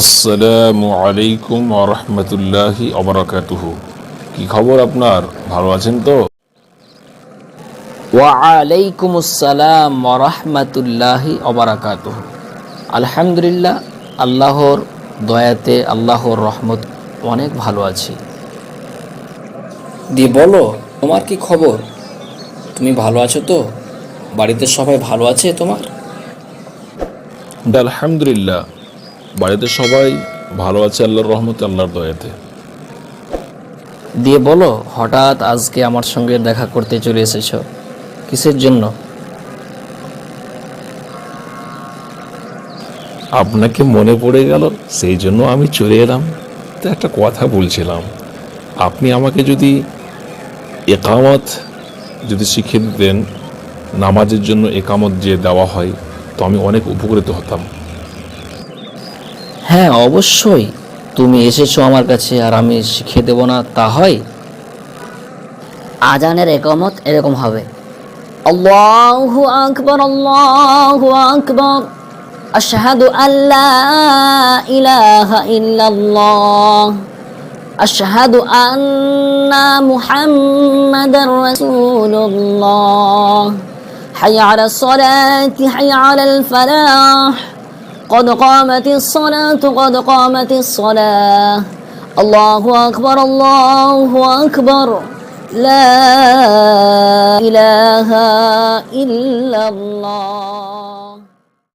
আসসালামু আলাইকুম ওয়া রাহমাতুল্লাহি ওয়া বারাকাতুহু। কি খবর আপনার? ভালো আছেন তো? ওয়ালাইকুম আসসালাম ওরহমতুল্লাহি ওবরাকাতুহু। আলহামদুলিল্লাহ, আল্লাহর দয়াতে, আল্লাহর রহমত অনেক ভালো আছি। দিয়ে বলো, তোমার কি খবর? তুমি ভালো আছো তো? বাড়িতে সবাই ভালো আছে তোমার? আলহামদুলিল্লাহ, বাড়িতে সবাই ভালো আছে আল্লাহর রহমতে, আল্লাহর দয়াতে। দিয়ে বলো, হঠাৎ আজকে আমার সঙ্গে দেখা করতে চলে এসেছো, কিসের জন্য? আপনাকে মনে পড়ে গেল, সেই জন্য আমি চলে এলাম। তো একটা কথা বলছিলাম, আপনি আমাকে যদি একামত শিখিয়ে দিতেন, নামাজের জন্য একামত যে দেওয়া হয়, তো আমি অনেক উপকৃত হতাম। হ্যাঁ, অবশ্যই। তুমি এসেছো আমার কাছে আর আমি শিখিয়ে দেব না, তা হয়? আজানের একামত এরকম হবে: আল্লাহু আকবার, আল্লাহু আকবার, আশহাদু আল্লা ইলাহা ইল্লাল্লাহ, আশহাদু আন্না মুহাম্মাদার রাসূলুল্লাহ, হাইয়া আলাস সালাতি, হাইয়া আলাল ফালাহ, قد قامت الصلاة قد قامت الصلاة, الله أكبر الله أكبر, لا إله إلا الله.